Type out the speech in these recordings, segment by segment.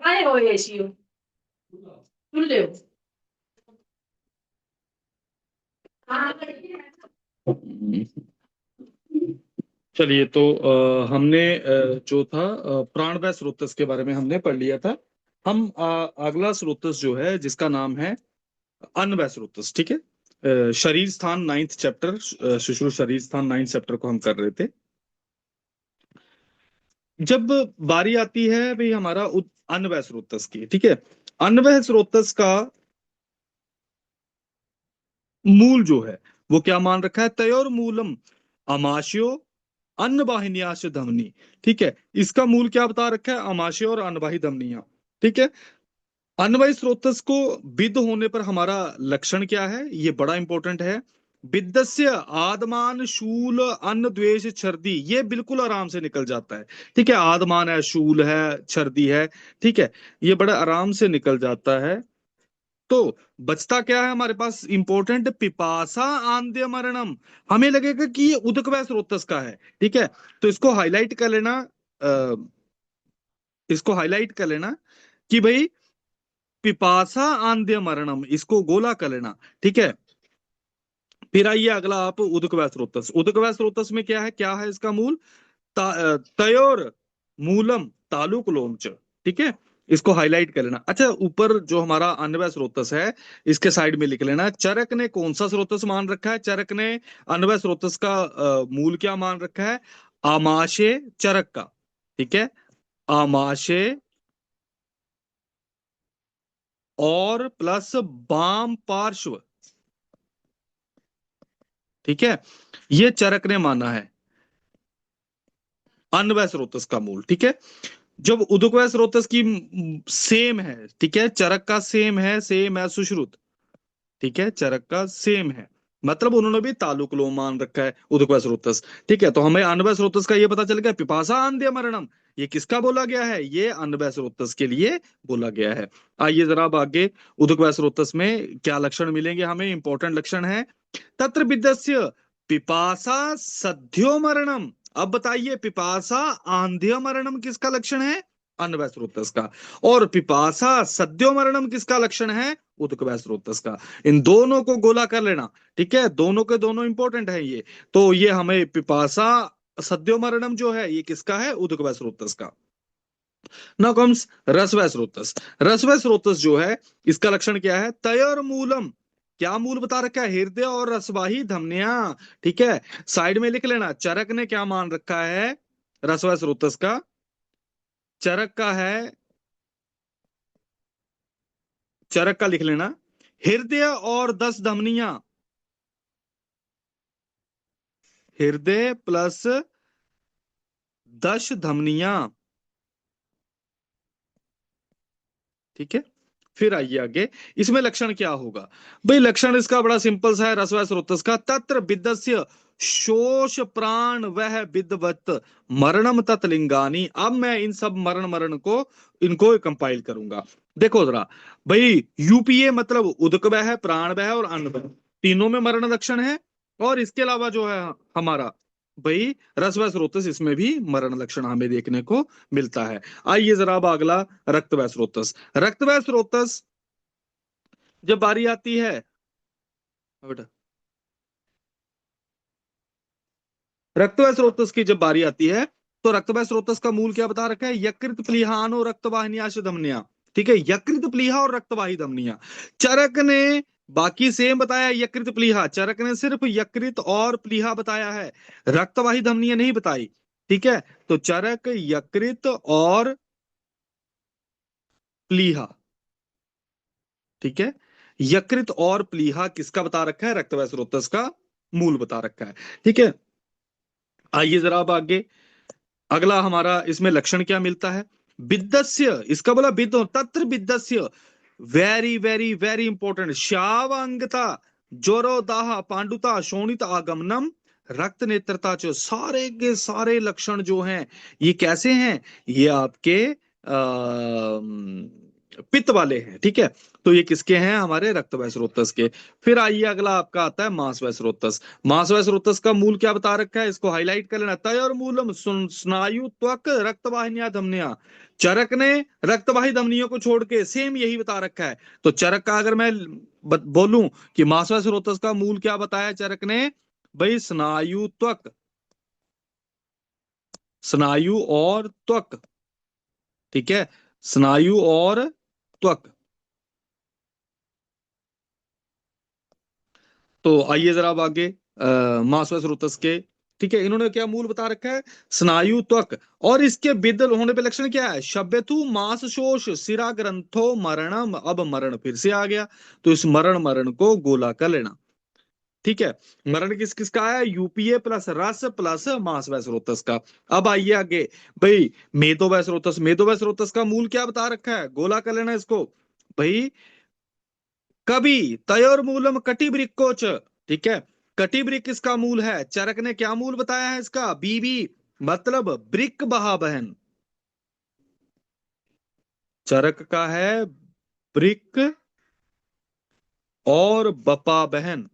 आए हो एशियो सुन ले। चलिए तो हमने जो था प्राणवायु स्रोतस के बारे में हमने पढ़ लिया था। हम अगला स्रोतस जो है जिसका नाम है अन्वय स्रोतस, ठीक है। शरीर स्थान नाइन्थ चैप्टर, शिशु शरीर स्थान नाइन्थ चैप्टर को हम कर रहे थे। जब बारी आती है भाई हमारा अन्वय स्रोतस की, ठीक है। अन्वय स्रोतस का मूल जो है वो क्या मान रखा है, तयोर मूलम अमाशयो अन्न वाहिन्याश धमनी, ठीक है। इसका मूल क्या बता रखा है, अमाशय और अनवाही धमनियां, ठीक है। अन्वय स्रोतस को विद होने पर हमारा लक्षण क्या है, ये बड़ा इंपॉर्टेंट है। विद्यस्य आदमान शूल अन्न द्वेष छर्दी, ये बिल्कुल आराम से निकल जाता है, ठीक है। आदमान है, शूल है, छर्दी है, ठीक है। ये बड़ा आराम से निकल जाता है। तो बचता क्या है हमारे पास इंपॉर्टेंट, पिपासा आंध्य मरणम। हमें लगेगा कि ये उदकवय स्रोतस का है, ठीक है। तो इसको हाईलाइट कर लेना, अ, इसको हाईलाइट कर लेना कि भाई पिपासा आंध्य मरणम, इसको गोला कर लेना, ठीक है। फिर आइए अगला, आप उदकवय स्रोतस। उदकवय स्रोतस में क्या है, क्या है इसका मूल, तयोर मूलम तालुक लोमच, ठीक है। इसको हाईलाइट कर लेना। अच्छा, ऊपर जो हमारा अन्वय स्रोतस है इसके साइड में लिख लेना, चरक ने कौन सा स्रोतस मान रखा है। चरक ने अन्वय स्रोतस का मूल क्या मान रखा है, आमाशय चरक का, ठीक है। आमाशय और प्लस वाम पार्श्व, ठीक है। ये चरक ने माना है अन्वय स्रोतस का मूल, ठीक है। जब उदकवय स्रोतस की सेम है, ठीक है, चरक का सेम है, सेम है सुश्रुत, ठीक है, चरक का सेम है, मतलब उन्होंने भी तालुक लो मान रखा है उदकवय स्रोतस, ठीक है। तो हमें अन्वय स्रोतस का ये पता चल गया, पिपासा अंध्य मरणम, ये किसका बोला गया है, ये अन्वय स्रोतस के लिए बोला गया है। आइए जरा अब आगे, उदकवय स्रोतस में क्या लक्षण मिलेंगे हमें, इंपॉर्टेंट लक्षण है। तत्र विद्यस्य पिपासा सद्यो मरणम। अब बताइए, पिपासा आंध्य मरणम किसका लक्षण है, अन्वय स्रोतस का। और पिपासा सद्यो मरणम किसका लक्षण है, उदकवय स्रोतस का। इन दोनों को गोला कर लेना, ठीक है, दोनों के दोनों इंपॉर्टेंट है ये। तो ये हमें पिपासा सद्यो मरणम जो है ये किसका है, उदकवय स्रोतस का। नाउ कम्स रसवय स्रोतस। रसवय स्रोतस जो है इसका लक्षण क्या है, तयर मूलम, क्या मूल बता रखा है, हृदय और रसवाही धमनियां, ठीक है। साइड में लिख लेना, चरक ने क्या मान रखा है रसवय स्रोतस का, चरक का है, चरक का लिख लेना, हृदय और 10 धमनियां, हृदय प्लस 10 धमनियां, ठीक है। फिर आइए आगे, इसमें लक्षण क्या होगा भाई, लक्षण इसका बड़ा सिंपल सा है रसवय स्रोतस का। तत्र विद्यस्य शोष प्राण वह विद्वत मरणम तत्लिंगानी। अब मैं इन सब मरण मरण को इनको कंपाइल करूंगा। देखो जरा भाई, यूपीए मतलब उदक वह है, प्राण वह और अन्न वह, तीनों में मरण लक्षण है। और इसके अलावा जो है हमारा भाई रसवय स्रोतस, इसमें भी मरण लक्षण हमें देखने को मिलता है। आइए जरा अब अगला, रक्तवय स्रोतस। रक्तवय स्रोतस जब बारी आती है, बेटा रक्तवय स्रोतस की जब बारी आती है, तो रक्तवय स्रोतस का मूल क्या बता रखा है, यकृत प्लीहानो रक्तवाहिन्याश धमनियां, ठीक है। यकृत प्लीहा और रक्तवाही धमनियां। चरक ने बाकी सेम बताया, यकृत प्लीहा, चरक ने सिर्फ यकृत और प्लीहा बताया है, रक्तवाही धमनियां नहीं बताई, ठीक है। तो चरक यकृत और प्लीहा, ठीक है। यकृत और प्लीहा किसका बता रखा है, रक्तवय स्रोतस का मूल बता रखा है, ठीक है। आइए जरा अब आगे, अगला हमारा इसमें लक्षण क्या मिलता है, विद्यस्य, इसका बोला विद्य, तत्र विद्यस्य, वेरी वेरी वेरी इंपॉर्टेंट, श्यावांगता जोरो दाह पांडुता शोणित आगमनम रक्त नेत्रता, जो सारे के सारे लक्षण जो हैं ये कैसे हैं, ये आपके पित्त वाले हैं, ठीक है। तो ये किसके हैं? हमारे रक्त व स्रोतस के। फिर आइए अगला आपका आता है मांस व स्रोतस। मांस व स्रोतस का मूल क्या बता रखा है, इसको हाईलाइट कर लेना। तय और मूलम स्नायु त्वक रक्त वाहिनियां धमनियां। चरक ने रक्तवाही धमनियों को छोड़ के सेम यही बता रखा है। तो चरक का अगर मैं बोलूं कि मांस व स्रोतस का मूल क्या बताया चरक ने, भाई स्नायु त्वक, स्नायु और त्वक, ठीक है, स्नायु और त्वक। तो आइए जरा अब आगे मांस व स्रोतस के, ठीक है, इन्होंने क्या मूल बता रखा है, स्नायु त्वक। और इसके विद्ल होने पे लक्षण क्या है, शब्यथु मांस शोष शिरा ग्रंथो मरणम। अब मरण फिर से आ गया, तो इस मरण मरण को गोला कर लेना, ठीक है। मरण किस किस का है, यूपीए प्लस रस प्लस मांस व स्रोतस का। अब आइए आगे, भाई मेदो व स्रोतस, मेदो व स्रोतस का मूल क्या बता रखा है, गोला कर लेना इसको। भाई कवि तयोर मूलम कटिवृक्कोच, ठीक है। कटिवृक्क इसका मूल है। चरक ने क्या मूल बताया है इसका, बीबी, मतलब वृक्क बहा बहन। चरक का है वृक्क और बपा बहन।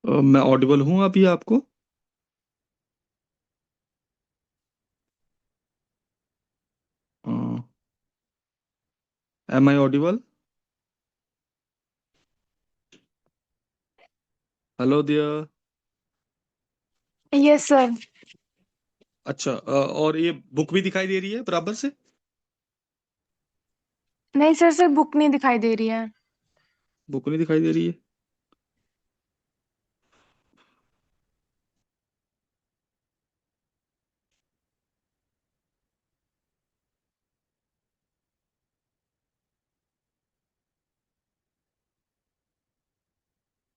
मैं ऑडिबल हूं अभी आपको? Am I audible? Hello dear. Yes sir. अच्छा, और ये बुक भी दिखाई दे रही है बराबर से? नहीं सर, सर बुक नहीं दिखाई दे रही है। बुक नहीं दिखाई दे रही है?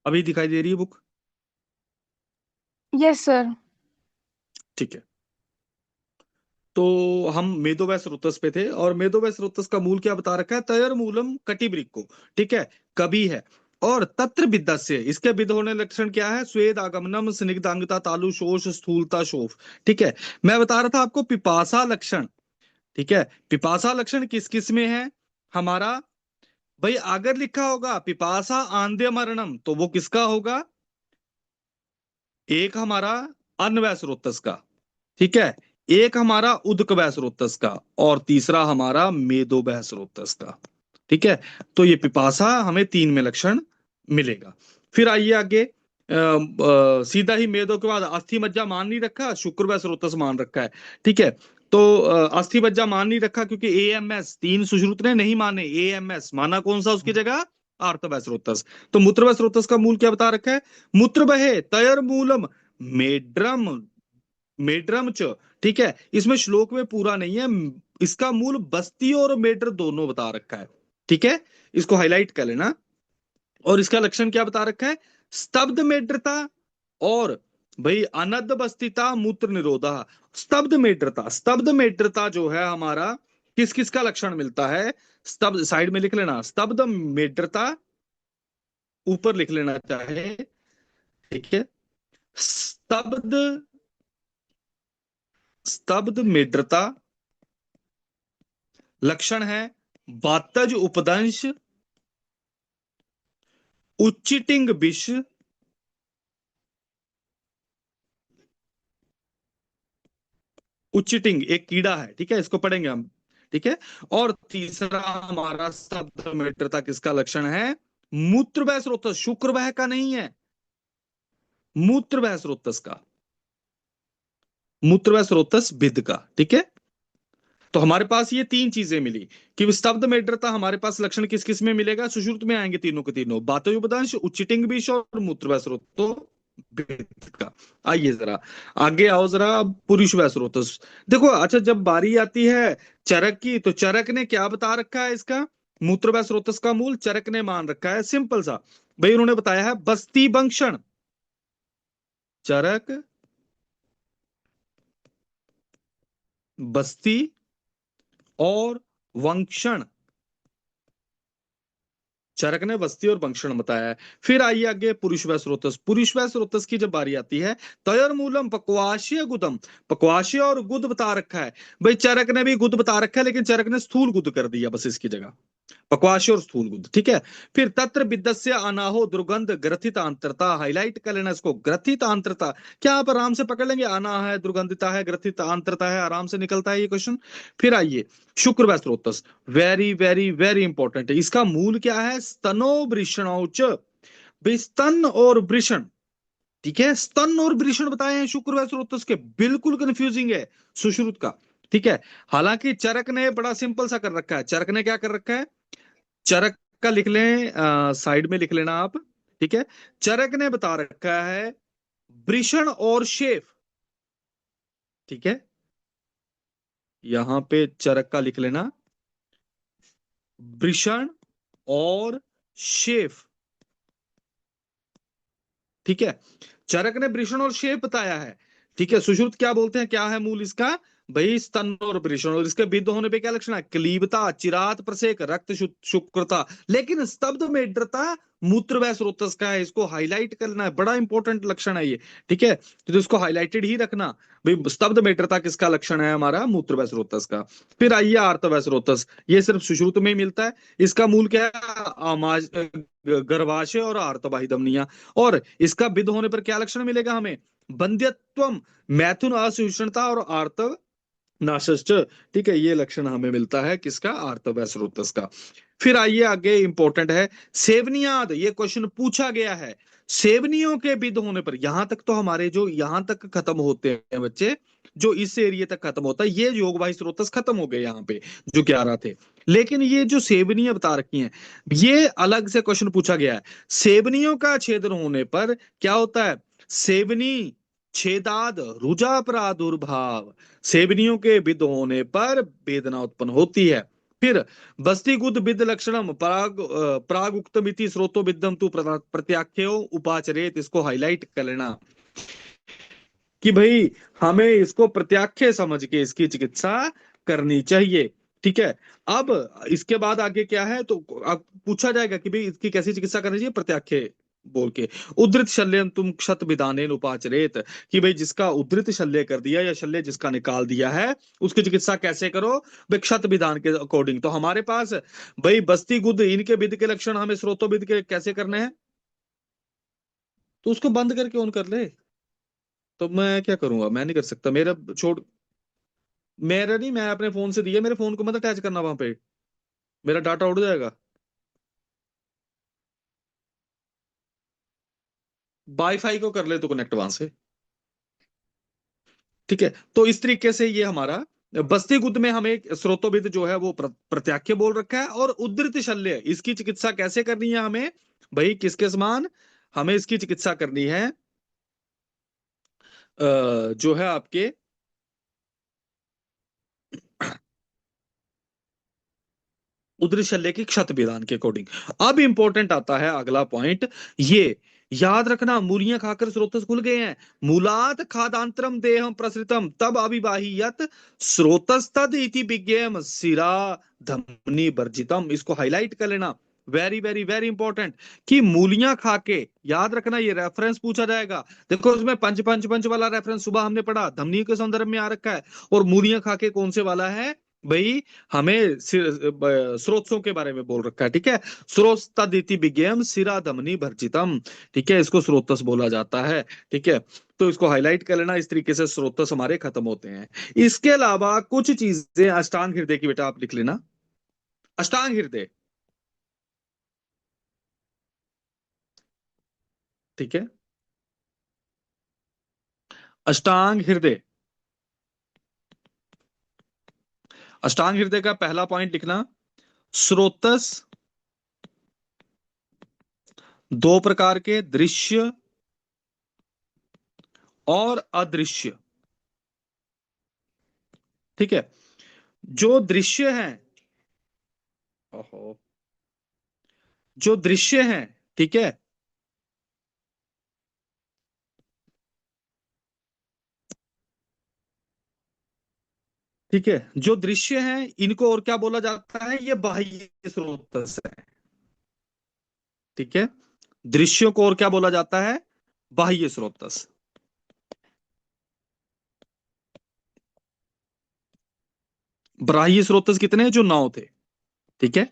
अभी दिखाई दे रही है बुक? Yes sir. ठीक है। तो हम मेदो व स्रोतस पे थे, और मेदो व स्रोतस का मूल क्या बता रखा है, तयर मूलम कटिवृक्को, ठीक है, कभी है। और तत्र विद्यस्य, इसके विद होने लक्षण क्या है, स्वेद आगमनम स्निग्धांगता तालु शोष स्थूलता शोफ, ठीक है। मैं बता रहा था आपको पिपासा लक्षण, ठीक है। पिपासा लक्षण किस किस में है हमारा, भाई अगर लिखा होगा पिपासा आंध्य मरणम, तो वो किसका होगा, एक हमारा अन्न व स्रोतस का, ठीक है, एक हमारा उदक व स्रोतस का, और तीसरा हमारा मेदो व स्रोतस का, ठीक है। तो ये पिपासा हमें तीन में लक्षण मिलेगा। फिर आइए आगे, सीधा ही मेदो के बाद अस्थि मज्जा मान नहीं रखा, शुक्र व स्रोतस मान रखा है, ठीक है। तो अस्थि मज्जा मान नहीं रखा क्योंकि एएमएस, तीन सुश्रुत ने नहीं माने, एएमएस माना कौन सा उसकी जगह, आर्तव स्रोतस। तो मूत्र व स्रोतस का मूल क्या बता रखा है, मूत्र बहे तयर मूलम मेड्रम, मेड्रम च, ठीक है, इसमें श्लोक में पूरा नहीं है, इसका मूल बस्ती और मेड्र दोनों बता रखा है, ठीक है, इसको हाईलाइट कर लेना। और इसका लक्षण क्या बता रखा है, स्तब्ध मेड्रता और भाई अनद बस्तिता मूत्र निरोधा। स्तब्ध मेड्रता, स्तब्ध मेड्रता जो है हमारा किस किस का लक्षण मिलता है, स्तब्ध साइड में लिख लेना, स्तब्ध मेड्रता ऊपर लिख लेना चाहे, ठीक है, स्तब्ध, स्तब्ध मेड्रता लक्षण है वातज उपदंश, उच्चिटिंग विष, उच्चिटिंग एक कीड़ा है, ठीक है, इसको पढ़ेंगे हम, ठीक है। और तीसरा हमारा स्तब्ध मेड्रता किसका लक्षण है, मूत्र वह स्रोतस, शुक्र वह का नहीं है, मूत्र वह स्रोतस का, मूत्र वह स्रोतस विद का, ठीक है। तो हमारे पास ये तीन चीजें मिली कि स्तब्ध मेड्रता हमारे पास लक्षण किस किस में मिलेगा, सुश्रुत में आएंगे तीनों के तीनों, बातोपदांश, उच्चिटिंग विष और मूत्र वह स्रोतो भेद का। आइए जरा आगे आओ जरा, पुरुष वह स्रोतस देखो। अच्छा, जब बारी आती है चरक की, तो चरक ने क्या बता रखा है, इसका मूत्र वह स्रोतस का मूल चरक ने मान रखा है सिंपल सा, भाई उन्होंने बताया है बस्ती बंक्षण, चरक बस्ती और वंक्षण, चरक ने बस्ती और बंक्षण बताया है। फिर आइए आगे पुरुष व स्रोतस, पुरुष व स्रोतस की जब बारी आती है, तयर मूलम पक्वाशय गुदम, पक्वाशय और गुद बता रखा है, भाई चरक ने भी गुद बता रखा है लेकिन चरक ने स्थूल गुद कर दिया बस इसकी जगह, पक्वाशय और स्थूल गुद, ठीक है। फिर तत्र विदस्य अनाहो दुर्गंध ग्रथित आंतरता, हाईलाइट कर लेना इसको, ग्रथित आंतरता, क्या आप आराम से पकड़ लेंगे, आना है, दुर्गंधिता है, ग्रथित आंतरता है, आराम से निकलता है ये क्वेश्चन। फिर आइए शुक्र व स्रोतस, वेरी वेरी वेरी इंपॉर्टेंट है, इसका मूल क्या है, स्तनो वृषणौच, स्तन और वृषण, ठीक है, स्तन और वृषण बताए हैं शुक्र व स्रोतस के, बिल्कुल कंफ्यूजिंग है सुश्रुत का, ठीक है। हालांकि चरक ने बड़ा सिंपल सा कर रखा है, चरक ने क्या कर रखा है, चरक का लिख लें, साइड में लिख लेना आप, ठीक है। चरक ने बता रखा है वृषण और शेफ, ठीक है, यहां पे चरक का लिख लेना वृषण और शेफ, ठीक है, चरक ने वृषण और शेफ बताया है, ठीक है। सुश्रुत क्या बोलते हैं, क्या है मूल इसका, भाई स्तन और वृषण, और इसके विद्ध होने पे क्या लक्षण है, क्लीबता, चिरात प्रसेक, रक्त शुक्रता, लेकिन स्तब्ध मेड्रता मूत्र व स्रोतस का है, इसको हाईलाइट करना है, बड़ा इंपॉर्टेंट लक्षण है ये, ठीक है, तो इसको हाईलाइटेड ही रखना, भाई स्तब्ध मेड्रता किसका लक्षण है, हमारा मूत्र व स्रोतस का। फिर आइए आर्त व स्रोतस, ये सिर्फ सुश्रुत में ही मिलता है, इसका मूल क्या है, गर्भाशय और आर्तवाही धमनियां, और इसका विध होने पर क्या लक्षण मिलेगा हमें, बंध्यत्वम, मैथुन असहिष्णुता और आर्तव नाशश्च, ठीक है, ये लक्षण हमें मिलता है किसका, आर्तव स्रोतस का। फिर आइए आगे इंपॉर्टेंट है सेवनियाद, ये क्वेश्चन पूछा गया है, सेवनियों के विध होने पर, यहां तक तो हमारे जो यहां तक खत्म होते हैं बच्चे, जो इस एरिया तक खत्म होता है, ये योगवाही स्रोतस खत्म हो गए यहाँ पे जो 11 थे, लेकिन ये जो सेवनियां बता रखी हैं, ये अलग से क्वेश्चन पूछा गया है, सेवनियों का छेदन होने पर क्या होता है, सेवनी छेदाद रुजा प्रादुर्भाव, सेवनियों के विद होने पर वेदना उत्पन्न होती है। फिर बस्ती गुद विद लक्षणम प्राग उक्तमिति स्रोतो विद्यम तु प्रत्याख्यो उपाचरेत, इसको हाईलाइट कर लेना कि भाई हमें इसको प्रत्याख्य समझ के इसकी चिकित्सा करनी चाहिए, ठीक है। अब इसके बाद आगे क्या है, तो अब पूछा जाएगा कि भाई इसकी कैसी चिकित्सा करनी चाहिए, प्रत्याख्य बोल के, उद्धृत शल्यम तुम क्षत विधानेन उपाचरेत, कि भाई जिसका उद्धृत शल्य कर दिया या शल्य जिसका निकाल दिया है उसकी चिकित्सा कैसे करो, भाई क्षत विधान के अकॉर्डिंग। तो हमारे पास भाई बस्ती गुद इनके विध के लक्षण हमें स्रोतो विध के कैसे करने हैं, तो उसको बंद करके ऑन कर ले, तो मैं क्या करूंगा, मैं नहीं कर सकता, मेरा छोड़, मेरा नहीं, मैं अपने फोन से दिया, मेरे फोन को मत अटैच करना वहां पे, मेरा डाटा उड़ जाएगा, वाईफाई को कर ले तो कनेक्ट वहां से, ठीक है। तो इस तरीके से ये हमारा बस्ती गुद में हमें स्रोतोविद जो है वो प्रत्याख्य बोल रखा है। और उद्धृत शल्य, इसकी चिकित्सा कैसे करनी है हमें भाई, किसके समान हमें इसकी चिकित्सा करनी है, जो है आपके उदरी शल्य की क्षत विधान के अकॉर्डिंग। अब इंपॉर्टेंट आता है अगला पॉइंट, ये याद रखना, मूलियां खाकर स्रोतस खुल गए हैं। मूलात खादांतरम देहम प्रसृतम तब अविवाहियत स्रोतस तद इति विज्ञेयम शिरा धमनी वर्जितम। इसको हाईलाइट कर लेना, वेरी वेरी वेरी इंपॉर्टेंट, कि मूलियां खा के, याद रखना ये रेफरेंस पूछा जाएगा। देखो उसमें पंच पंच पंच वाला रेफरेंस सुबह हमने पढ़ा, धमनी के संदर्भ में आ रखा है, और मूलियां खा के कौन से वाला है भाई, हमें स्रोतों के बारे में बोल रखा है। ठीक है, स्रोतदिति विज्ञेयम शिरा धमनी भर्जितम। ठीक है, इसको स्रोतस बोला जाता है। ठीक है, तो इसको हाईलाइट कर लेना, इस तरीके से स्रोतस हमारे खत्म होते हैं। इसके अलावा कुछ चीजें अष्टांग हृदय की बेटा आप लिख लेना, अष्टांग हृदय। ठीक है, अष्टांग हृदय, अष्टांग हृदय का पहला पॉइंट लिखना, स्रोतस दो प्रकार के, दृश्य और अदृश्य। ठीक है, जो दृश्य है, ओहो, जो दृश्य है, ठीक है, ठीक है, जो दृश्य है इनको और क्या बोला जाता है, ये बाह्य स्रोतस है। ठीक है, दृश्यों को और क्या बोला जाता है, बाह्य स्रोतस। बाह्य स्रोतस कितने हैं, जो 9 थे। ठीक है,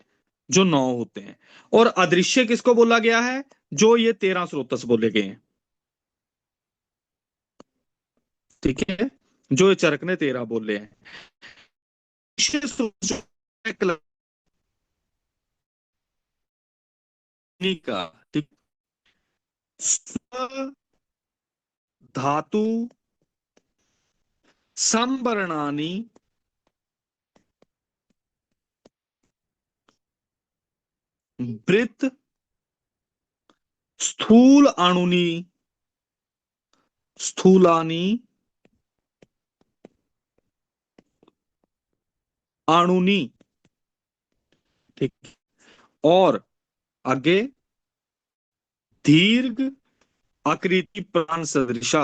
जो 9 होते हैं। और अदृश्य किसको बोला गया है, जो ये 13 स्रोतस बोले गए हैं। ठीक है, जो ये चरक ने 13 बोले हैं। दृश्य स्रोत जो है कलनी का, ठीक, स्व धातु संवर्णानी वृत्त स्थूल अणुनी स्थूलानी अणुनी। ठीक, और आगे दीर्घ आकृति प्राण सदृशा,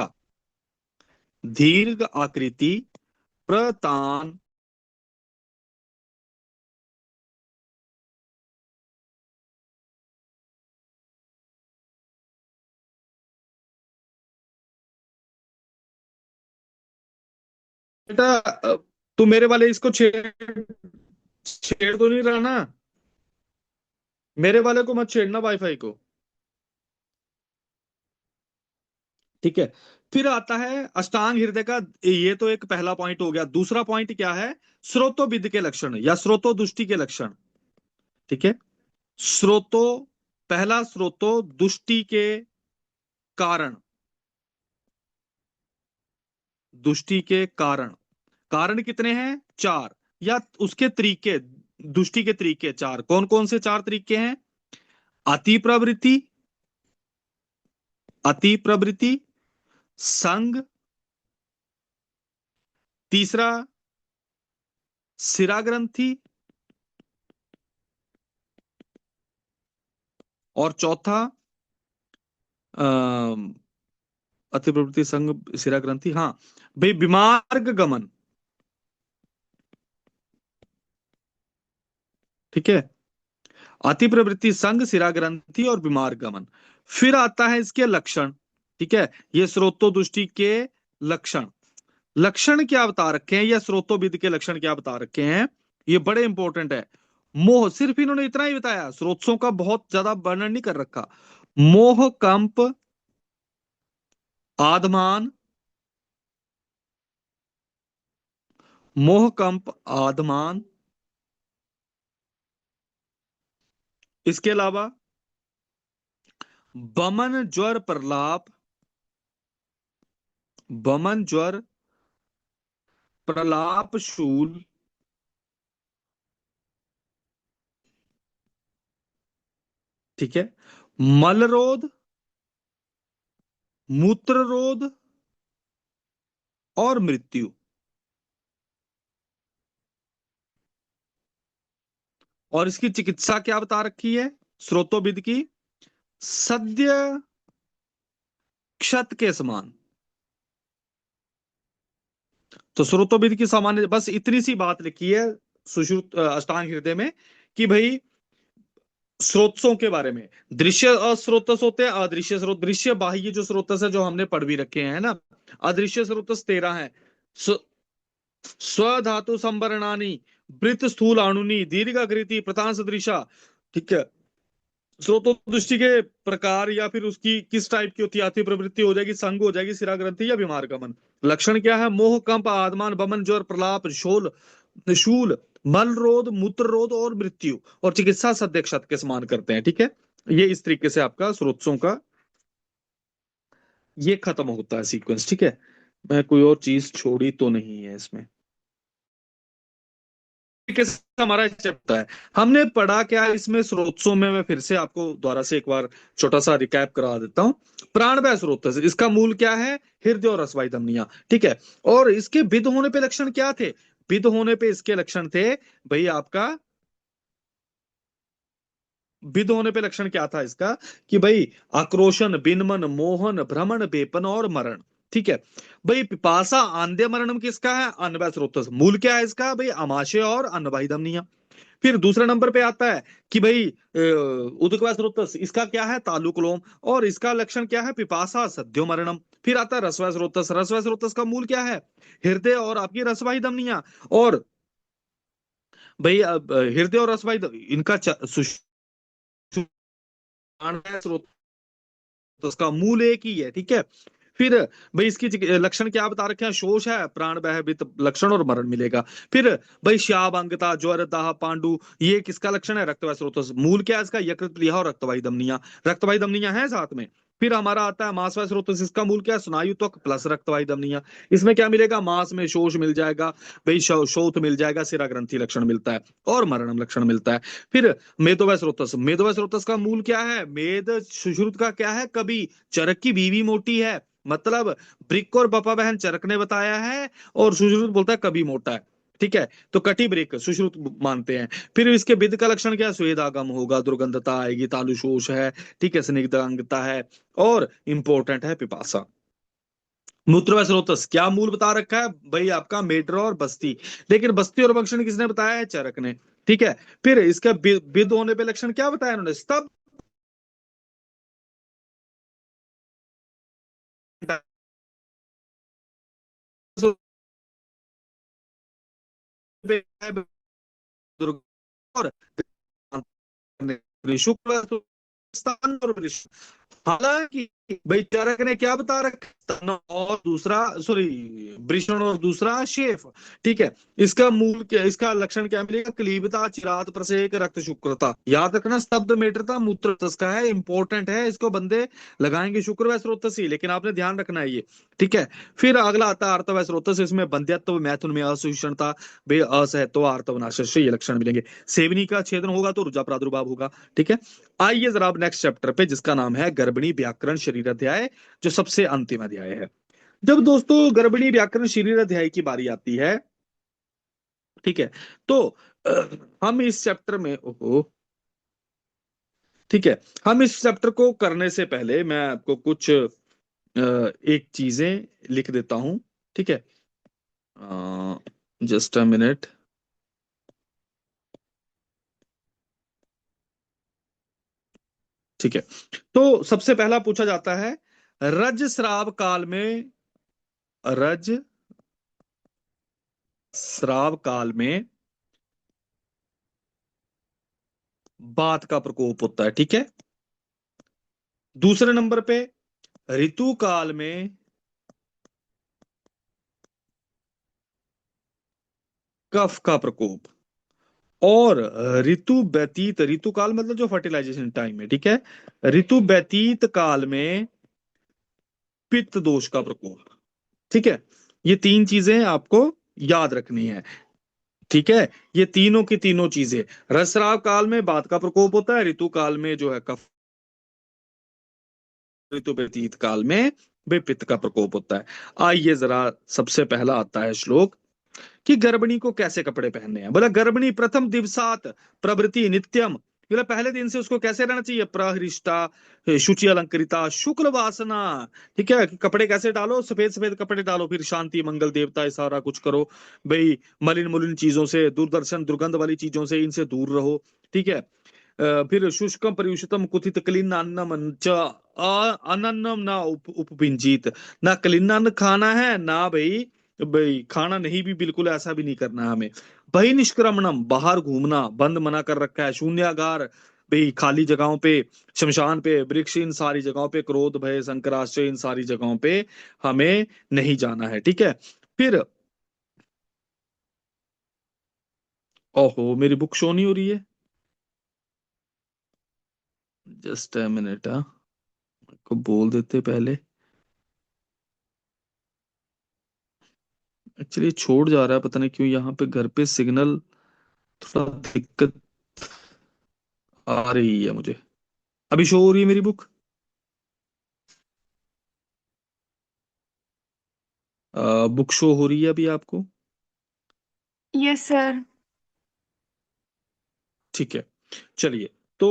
दीर्घ आकृति प्रतान। बेटा तू मेरे वाले इसको छेड़ छेड़ तो नहीं रहा ना, मेरे वाले को मत छेड़ना, वाईफाई को। ठीक है, फिर आता है अष्टांग हृदय का, ये तो एक पहला पॉइंट हो गया। दूसरा पॉइंट क्या है, स्रोतोविद के लक्षण या स्रोतो दुष्टि के लक्षण। ठीक है, स्रोतो, पहला स्रोतो दुष्टि के कारण, दुष्टि के कारण, कारण कितने हैं, 4, या उसके तरीके, दुष्टि के तरीके 4, कौन कौन से 4 तरीके हैं, अति प्रवृत्ति, अति प्रवृत्ति, संग, तीसरा शिरा ग्रंथि, और चौथा अम, अति प्रवृत्ति संग शिरा ग्रंथि, हाँ भाई, विमार्ग गमन। ठीक है, अति प्रवृत्ति संग शिरा ग्रंथि और विमार्ग गमन। फिर आता है इसके लक्षण। ठीक है, ये स्रोतो दुष्टि के लक्षण, लक्षण क्या बता रखे हैं, या स्रोतोविद के लक्षण क्या बता रखे हैं, ये बड़े इंपॉर्टेंट है। मोह, सिर्फ इन्होंने इतना ही बताया, स्रोतों का बहुत ज्यादा वर्णन नहीं कर रखा। मोह कंप आदमान, मोह कंप आदमान, इसके अलावा बमन ज्वर प्रलाप, बमन ज्वर प्रलाप शूल, ठीक है, मलरोध, मूत्ररोध और मृत्यु। और इसकी चिकित्सा क्या बता रखी है स्रोतोविद की? सद्य क्षत के समान। तो स्रोतोविद की सामान्य बस इतनी सी बात लिखी है सुश्रुत अष्टांग हृदय में कि भाई स्रोतों के बारे में, दृश्य स्रोतस होते हैं, अदृश्य स्रोत, दृश्य बाह्य जो स्रोतस है जो हमने पढ़ भी रखे हैं ना, अदृश्य स्रोतस 13 है। स्वधातु संवरणानी, वृत्त स्थूल अणुनी, दीर्घाकृति, प्रतान सदृशा, ठीक है। स्रोतो दृष्टि के प्रकार या फिर उसकी किस टाइप की होती है, अति प्रवृत्ति हो जाएगी, संग हो जाएगी, सिरा ग्रंथि या बीमार गमन। लक्षण क्या है? मोह, कंप, आदमान, बमन, ज्वर, प्रलाप, शोल, शूल, मल रोध, मूत्र रोध और मृत्यु। और चिकित्सा सद्य क्षत के समान करते हैं, ठीक है। ये इस तरीके से आपका स्रोतों का ये खत्म होता है सीक्वेंस, ठीक है। मैं कोई और चीज छोड़ी तो नहीं है इसमें? तरीके से हमारा चैप्टर है। हमने पढ़ा क्या इसमें स्रोतों में? मैं फिर से आपको द्वारा से एक बार छोटा सा रिकैप करा देता हूँ। प्राणवायु स्रोत, इसका मूल क्या है? हृदय और रसवाई धमनियां, ठीक है। और इसके विद होने पे लक्षण क्या थे? विद होने पे इसके लक्षण थे भाई आपका, विद होने पे लक्षण क्या था इसका कि भाई आक्रोशन, विनमन, मोहन, भ्रमण, बेपन और मरण, ठीक है। भाई पिपासा, आंध्य मरणम किसका है? अन्नवाय स्रोत। मूल क्या है इसका? भाई अमाशय और अन्नवाही धमनियां। फिर दूसरे नंबर पे आता है कि भाई उदकवास स्रोतस, इसका क्या है? तालुकलोम। और इसका लक्षण क्या है? पिपासा, सद्यो मरणम। फिर आता है रसवाय स्रोतस। रसवाय स्रोतस का मूल क्या है? हृदय और आपकी रसवाही धमनियां। और भाई हृदय और रसवाही इनका स्रोत, उसका मूल एक ही है, ठीक है। फिर भाई इसकी लक्षण क्या बता रखे हैं? शोष है, प्राण बह वित्त लक्षण और मरण मिलेगा। फिर भाई श्याम, अंगता, ज्वर, दाह, पांडु, ये किसका लक्षण है? रक्तवाही स्रोत। मूल क्या है इसका? यकृत, प्लीहा और रक्तवाही धमनियां। रक्तवाही धमनियां हैं साथ में। फिर हमारा आता है मांसवाही स्रोत। इसका मूल क्या है? स्नायु त्वक प्लस रक्तवाही धमनियां। इसमें क्या मिलेगा? मांस में शोष मिल जाएगा, भाई शोथ मिल जाएगा, सिरा ग्रंथि लक्षण मिलता है और मरणम लक्षण मिलता है। फिर मेदोवय स्रोतस। मेदोवय स्रोतस का मूल क्या है? मेद सुश्रुत का क्या है? कभी चरक की बीवी मोटी है, मतलब ब्रिक और बपा बहन चरक ने बताया है और सुश्रुत बोलता है कभी मोटा है, ठीक है। तो कटी ब्रिक सुश्रुत मानते हैं। फिर इसके विद का लक्षण क्या है? स्वेदागम होगा, दुर्गंधता आएगी, तालुशोष है, ठीक है, स्निग्धांगता है और इंपॉर्टेंट है पिपासा। मूत्र स्रोतस क्या मूल बता रखा है? भाई आपका मेड्रो और बस्ती। लेकिन बस्ती और बंक्षण किसने बताया है? चरक ने, ठीक है। फिर इसका विद होने पे लक्षण क्या बताया उन्होंने? स्तब, और शुक्र स्थान और वृष। हालांकि भाई चरक ने क्या बता रखा? स्तन और दूसरा, सॉरी, वृषण और दूसरा शेफ, ठीक है। इसका मूल क्या, इसका लक्षण क्या मिलेगा? क्लीबता, चिरात, प्रसेक, रक्त शुक्रता। याद रखना, स्तब्ध, मेटता, मूत्र का है, इंपॉर्टेंट है, इसको बंदे लगाएंगे शुक्र व स्रोतस ही, लेकिन आपने ध्यान रखना है ये, ठीक है। फिर अगला आता है आर्तव स्रोतस। इसमें बंध्यत्व, मैथुन में असहिष्णुता, बे असहत्व, आर्तव नाशस्य, ये लक्षण मिलेंगे। सेवनी का छेदन होगा तो रुजा प्रादुर्भाव होगा, ठीक है। आइए जरा अब नेक्स्ट चैप्टर पे, जिसका नाम है गर्भिणी व्याकरण शरीर अध्याय, जो सबसे अंतिम अध्याय है। जब दोस्तों गर्भिणी व्याकरण शरीर अध्याय की बारी आती है, ठीक है, तो हम इस चैप्टर में, ओहो, ठीक है, हम इस चैप्टर को करने से पहले मैं आपको कुछ एक चीजें लिख देता हूं, ठीक है। जस्ट अ मिनट, ठीक है। तो सबसे पहला पूछा जाता है, रजस्राव काल में, रज स्राव काल में बात का प्रकोप होता है, ठीक है। दूसरे नंबर पे ऋतु काल में कफ का प्रकोप। और ऋतु व्यतीत, ऋतु काल मतलब जो फर्टिलाइजेशन टाइम है, ठीक है, ऋतु व्यतीत काल में पित्त दोष का प्रकोप, ठीक है। ये तीन चीजें आपको याद रखनी है। ठीक है, ये तीनों की तीनों चीजें, रसराव काल में बात का प्रकोप होता है, ऋतु काल में जो है कफ, ऋतु व्यतीत काल में पित्त का प्रकोप होता है। आइए जरा, सबसे पहला आता है श्लोक कि गर्भिणी को कैसे कपड़े पहनने हैं। बोला गर्भिणी प्रथम दिवसात प्रभृति नित्यम, बोला पहले दिन से उसको कैसे रहना चाहिए, प्रहृष्टा शुचि अलंकृता शुक्ल वासना। ठीक है, कि कपड़े कैसे डालो, सफेद सफेद कपड़े डालो, फिर शांति मंगल देवता ये सारा कुछ करो भाई, मलिन मुलिन चीजों से, दूरदर्शन दुर्गंध वाली चीजों से, इनसे दूर रहो। ठीक है, फिर शुष्कम परियुषितम कुथित क्लीन अन्नम च अनन्नम ना उपपिंजित, ना क्लीन खाना है ना भाई, भाई खाना नहीं भी, बिल्कुल ऐसा भी नहीं करना है हमें। भाई निष्क्रमणम, बाहर घूमना बंद मना कर रखा है। शून्यागार, भाई खाली जगहों पे, शमशान पे, वृक्ष, इन सारी जगहों पे, क्रोध भय संकराश्रय, इन सारी जगहों पे हमें नहीं जाना है। ठीक है, फिर ओहो मेरी बुक शो नहीं हो रही है, जस्ट अ मिनट को बोल देते पहले। एक्चुअली छोड़ जा रहा है, पता नहीं क्यों यहाँ पे घर पे सिग्नल थोड़ा दिक्कत आ रही है मुझे। अभी शो हो रही है मेरी बुक, बुक शो हो रही है अभी आपको? Yes sir. ठीक है, चलिए। तो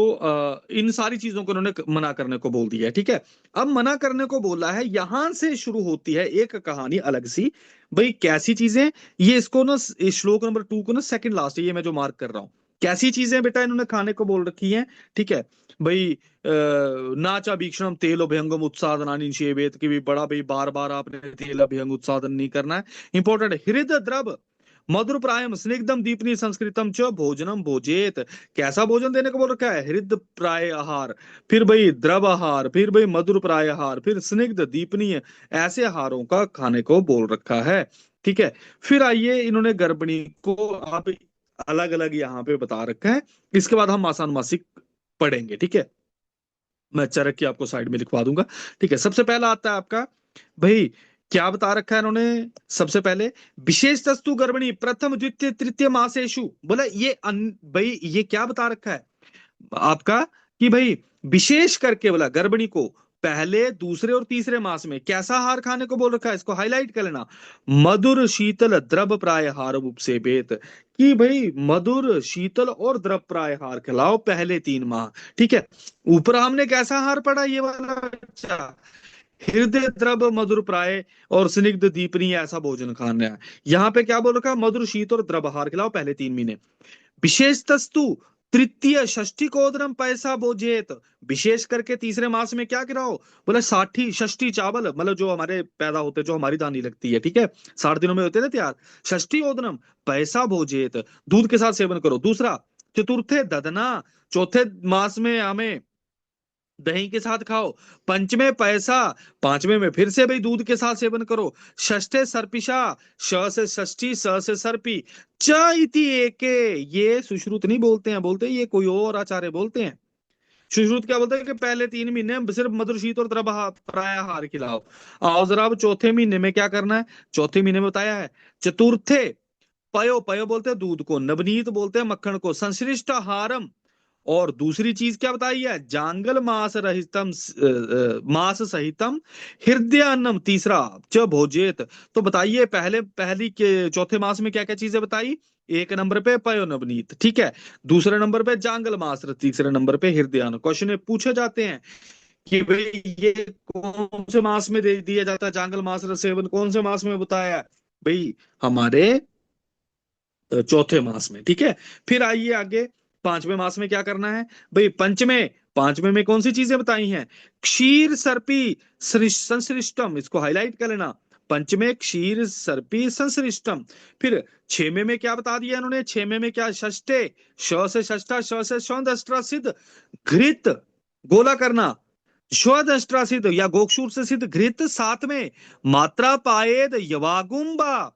इन सारी चीजों को उन्होंने मना करने को बोल दिया है। ठीक है, अब मना करने को बोला है, यहां से शुरू होती है एक कहानी अलग सी। भाई कैसी चीजें, ये इसको ना, इस श्लोक नंबर 2 को ना सेकंड लास्ट, ये मैं जो मार्क कर रहा हूं, कैसी चीजें बेटा इन्होंने खाने को बोल रखी हैं। ठीक है भाई, नाचा भीक्षणम तेल अभ्यंगम उत्सादनानि निषेवेत, कि भी बड़ा भाई बार बार आपने तेल अभ्यंग उत्सादन नहीं करना है। इंपॉर्टेंट, हृदय द्रव मधुर प्रायम स्निग्धम दीपनी संस्कृतम च भोजनम भोजेत, कैसा भोजन देने को बोल रखा है, हृदय प्राय आहार, फिर भाई द्रव आहार, फिर भाई मधुर प्राय आहार, फिर स्निग्ध दीपनीय, ऐसे आहारों का खाने को बोल रखा है। ठीक है, फिर आइए, इन्होंने गर्भिणी को आप अलग अलग यहाँ पे बता रखा है। इसके बाद हम आसान मासिक पढ़ेंगे। ठीक है, मैं चरक की आपको साइड में लिखवा दूंगा। ठीक है, सबसे पहला आता है आपका, भाई क्या बता रखा है इन्होंने, सबसे पहले विशेष तस्तु गर्भिणी प्रथम द्वितीय तृतीय मासेशु, बोला ये भाई ये क्या बता रखा है आपका, कि भाई विशेष करके बोला गर्भिणी को पहले दूसरे और तीसरे मास में कैसा आहार खाने को बोल रखा है, इसको हाईलाइट कर लेना, मधुर शीतल द्रव प्राय आहार उपसेवित, कि भाई मधुर शीतल और द्रव प्राय आहार खिलाओ पहले 3 माह। ठीक है, ऊपर हमने कैसा आहार पढ़ा ये वाला, अच्छा, हृदय द्रव मधुर प्राय और स्निग्ध दीपनी, ऐसा भोजन खाना है। यहाँ पे क्या बोल रखा है, मधुर शीत और द्रव आहार खिलाओ पहले 3 महीने। विशेष तस्तु तृतीय षष्ठी कोदरम पैसा बोझेत, विशेष करके तीसरे मास में क्या गिराओ, बोले 60 षष्ठी चावल, मतलब जो हमारे पैदा होते, जो हमारी दानी लगती है। ठीक है, 60 दिनों में होते हैं ना तैयार, षष्ठी ओदनम पैसा भोजेत, दूध के साथ सेवन करो। दूसरा, चतुर्थे ददना, चौथे मास में हमें दही के साथ खाओ। पंचमे पैसा, 5वें में फिर से भाई दूध के साथ सेवन करो। षष्ठे सर्पिशा, श से षष्ठी, स से सर्पी, च इति एके, ये सुश्रुत नहीं बोलते हैं, बोलते हैं ये कोई और आचार्य बोलते हैं। सुश्रुत क्या बोलते हैं कि पहले 3 महीने सिर्फ मधुर शीत और द्रव प्रायाहार खिलाओ। आओ जरा, अब चौथे महीने में क्या करना है, चौथे महीने में बताया है, चतुर्थे पयो, पयो बोलते हैं दूध को, नवनीत बोलते हैं मक्खन को, संश्लिष्ट आहारम, और दूसरी चीज क्या बताई है, जांगल मास रहितम मास सहितम हृदय अन्नम, तीसरा च भोजेत। तो बताइए पहले पहली के चौथे मास में क्या क्या चीजें बताई, एक नंबर पे पयो नवनीत, ठीक है, दूसरे नंबर पे जांगल मास, तीसरे नंबर पे हृदय अन्न। क्वेश्चन पूछे जाते हैं कि भाई ये कौन से मास में दे दिया जाता है, जांगल मास सेवन कौन से मास में बताया है, भाई हमारे चौथे मास में। ठीक है, फिर आइए आगे, 5वें मास में क्या करना है, भाई पंचमे, 5वें में कौन सी चीजें बताई हैं, क्षीर सर्पी संश्रिष्टम, इसको हाईलाइट कर लेना, पंचमे क्षीर सर्पी संश्रिष्टम। फिर 6वें में क्या बता दिया इन्होंने, 6वें में क्या, षष्ठे, श से षष्ठा, श से शौदष्ट्रा सिद्ध घृत, गोला करना, स्वदष्ट्रा सिद्ध या गोक्षूर से सिद्ध घृत, 7वें मात्रा पाएद यवागुंबा।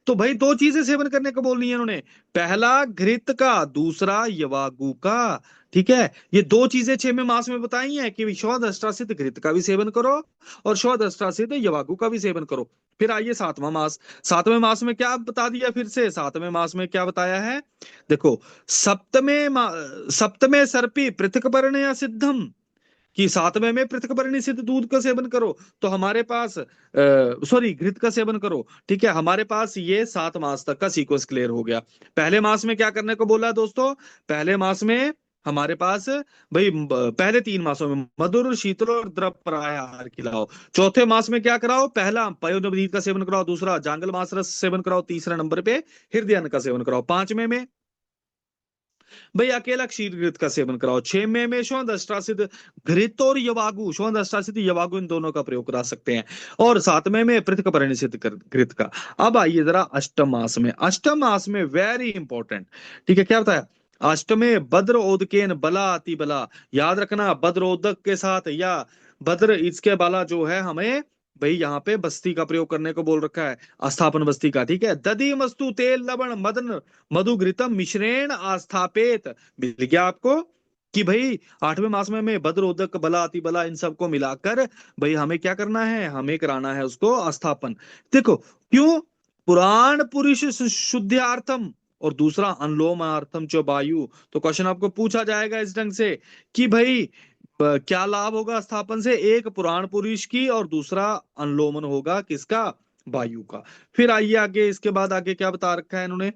तो भाई 2 चीजें सेवन करने को बोलनी है इन्होंने, पहला घृत का, दूसरा यवागु का। ठीक है, ये 2 चीजें 6वें मास में बताई हैं कि शौद अष्टासित घृत का भी सेवन करो और शौद अष्टासित यवागु का भी सेवन करो। फिर आइए सातवां मास। सातवें मास में क्या बता दिया, फिर से सातवें मास में क्या बताया है, देखो, सप्तमे सर्पी पृथक या सिद्धम, कि सातवें में पृथक सिद्ध दूध का सेवन करो, तो हमारे पास सॉरी घृत का सेवन करो। ठीक है, हमारे पास ये 7 मास तक का सीक्वेंस क्लियर हो गया। पहले मास में क्या करने को बोला है दोस्तों, पहले मास में हमारे पास भाई पहले 3 मासों में मधुर शीतल और द्रव आहार खिलाओ। चौथे मास में क्या कराओ, पहला पयोनवनीत का सेवन कराओ, दूसरा जांगल मास रस सेवन कराओ, तीसरा नंबर पे हृदय अन्न का सेवन कराओ। पांचवें में भाई अकेला क्षीर घृत का सेवन कराओ। 6वें में श्वंद अष्टासिद्ध घृत और यवागु, श्वंद अष्टासिद्ध यवागु इन दोनों का प्रयोग करा सकते हैं। और 7वें में पृथक परिणित घृत का। अब आइए जरा अष्टम मास में। अष्टम मास में वेरी इंपॉर्टेंट, ठीक है, क्या बताया, अष्टमे भद्र ओदकेन बला अति बला, याद रखना भद्रोदक के साथ या भद्र इसके बाला जो है, हमें भाई यहाँ पे बस्ती का प्रयोग करने को बोल रखा है, अस्थापन बस्ती का। ठीक है, दधी मस्तु तेल लवण मदन मधुघृतम मिश्रेण आस्थापित, मिल गया आपको, कि भाई 8वें मास में हमें भद्रोदक बला अति बला इन सबको मिलाकर भाई हमें क्या करना है, हमें कराना है उसको अस्थापन। देखो क्यों, पुराण पुरुष शुद्धार्थम और दूसरा अनुलोमार्थम च वायु। तो क्वेश्चन आपको पूछा जाएगा इस ढंग से कि भाई क्या लाभ होगा स्थापन से, एक पुराण पुरुष की और दूसरा अनुलोमन होगा किसका, वायु का। फिर आइए आगे, इसके बाद आगे क्या बता रखा है इन्होंने,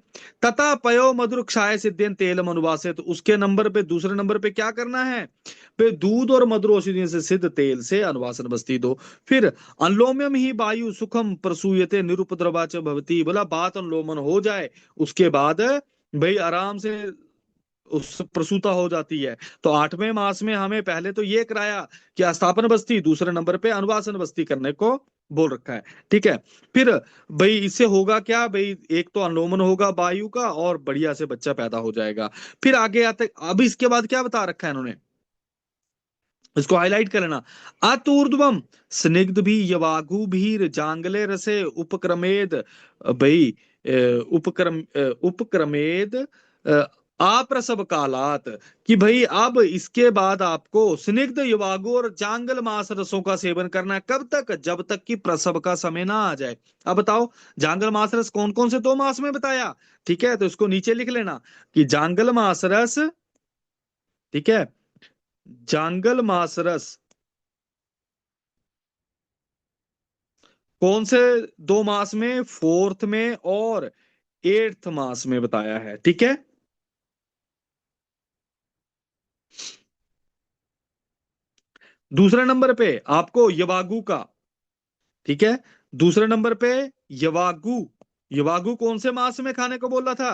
तथा पयो मधुर क्षाय सिद्धेन तेलम अनुवासे, तो उसके नंबर पे दूसरे नंबर पे क्या करना है, पे दूध और मधुर औषधियों से सिद्ध तेल से अनुवासन बस्ती दो। फिर अनुलोम्यम ही वायु सुखम प्रसूयते निरुपद्रवा च भवती, बोला बात अनुलोमन हो जाए उसके बाद भाई आराम से उस प्रसूता हो जाती है। तो 8वें मास में हमें पहले तो ये कराया कि अस्थापन बस्ती, दूसरे नंबर पे अनुवासन बस्ती करने को बोल रखा है। ठीक है, फिर भाई इससे होगा क्या, भाई एक तो अनुलोमन होगा वायु का और बढ़िया से बच्चा पैदा हो जाएगा। फिर आगे आते, अब इसके बाद क्या बता रखा है इन्होंने, इसको हाईलाइट कर लेना, अतूर्ध्वम स्निग्ध भी यवागु भीर जांगले रसे उपक्रमेद, भाई उपक्रमेद आप्रसव कालात, कि भाई अब इसके बाद आपको स्निग्ध युवागु और जांगल मास रसों का सेवन करना है, कब तक, जब तक कि प्रसव का समय ना आ जाए। अब बताओ जांगल मास रस कौन कौन से 2 मास में बताया, ठीक है, तो इसको नीचे लिख लेना कि जांगल मास रस, ठीक है, जांगल मास रस कौन से 2 मास में, 4th में और 8th मास में बताया है। ठीक है, दूसरे नंबर पे आपको यवागु का, ठीक है, दूसरे नंबर पे यवागु, यवागु कौन से मास में खाने को बोला था,